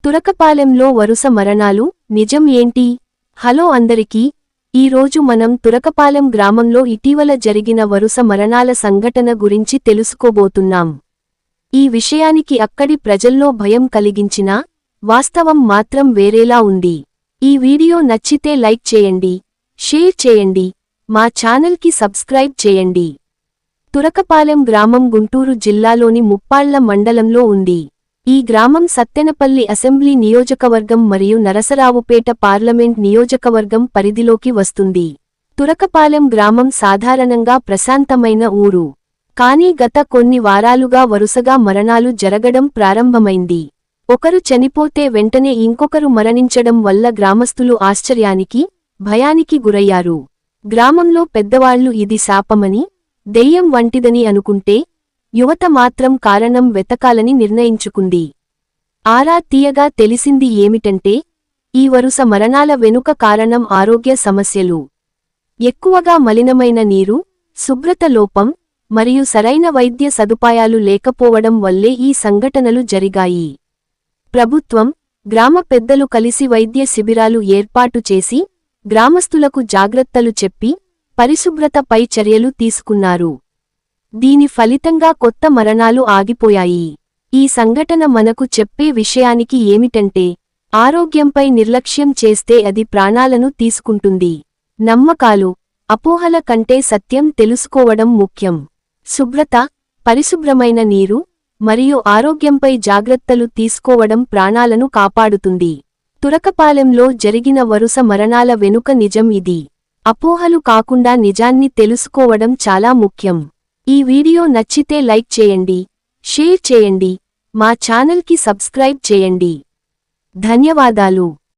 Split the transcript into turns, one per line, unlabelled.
తురకపాలెంలో వరుస మరణాలు నిజం ఏంటి? హలో అందరికీ, ఈరోజు మనం తురకపాలెం గ్రామంలో ఇటీవల జరిగిన వరుస మరణాల సంఘటన గురించి తెలుసుకోబోతున్నాం. ఈ విషయానికి అక్కడి ప్రజల్లో భయం కలిగించినా వాస్తవం మాత్రం వేరేలా ఉంది. ఈ వీడియో నచ్చితే లైక్ చేయండి, షేర్ చేయండి, మా ఛానల్కి సబ్స్క్రైబ్ చేయండి. తురకపాలెం గ్రామం గుంటూరు జిల్లాలోని ముప్పాళ్ల మండలంలో ఉంది. ఈ గ్రామం సత్తెనపల్లి అసెంబ్లీ నియోజకవర్గం మరియు నరసరావుపేట పార్లమెంట్ నియోజకవర్గం పరిధిలోకి వస్తుంది. తురకపాలెం గ్రామం సాధారణంగా ప్రశాంతమైన ఊరు. కానీ గత కొన్ని వారాలుగా వరుసగా మరణాలు జరగడం ప్రారంభమైంది. ఒకరు చనిపోతే వెంటనే ఇంకొకరు మరణించడం వల్ల గ్రామస్తులు ఆశ్చర్యానికి, భయానికి గురయ్యారు. గ్రామంలో పెద్దవాళ్లు ఇది శాపమని, దెయ్యం వంటిదని అనుకుంటే, యువత మాత్రం కారణం వెతకాలని నిర్ణయించుకుంది. ఆరా తీయగా తెలిసింది ఏమిటంటే, ఈ వరుస మరణాల వెనుక కారణం ఆరోగ్య సమస్యలు. ఎక్కువగా మలినమైన నీరు, శుభ్రత లోపం, మరియు సరైన వైద్య సదుపాయాలు లేకపోవడం వల్లే ఈ సంఘటనలు జరిగాయి. ప్రభుత్వం, గ్రామ పెద్దలు కలిసి వైద్య శిబిరాలు ఏర్పాటు చేసి, గ్రామస్తులకు జాగ్రత్తలు చెప్పి, పరిశుభ్రతపై చర్యలు తీసుకున్నారు. దీని ఫలితంగా కొత్త మరణాలు ఆగిపోయాయి. ఈ సంఘటన మనకు చెప్పే విషయానికి ఏమిటంటే, ఆరోగ్యంపై నిర్లక్ష్యం చేస్తే అది ప్రాణాలను తీసుకుంటుంది. నమ్మకాలు, అపోహల కంటే సత్యం తెలుసుకోవడం ముఖ్యం. శుభ్రత, పరిశుభ్రమైన నీరు, మరియు ఆరోగ్యంపై జాగ్రత్తలు తీసుకోవడం ప్రాణాలను కాపాడుతుంది. తురకపాలెంలో జరిగిన వరుస మరణాల వెనుక నిజం ఇది. అపోహలు కాకుండా నిజాన్ని తెలుసుకోవడం చాలా ముఖ్యం. ఈ వీడియో నచ్చితే లైక్ చేయండి, షేర్ చేయండి, మా ఛానల్కి సబ్స్క్రైబ్ చేయండి. ధన్యవాదాలు.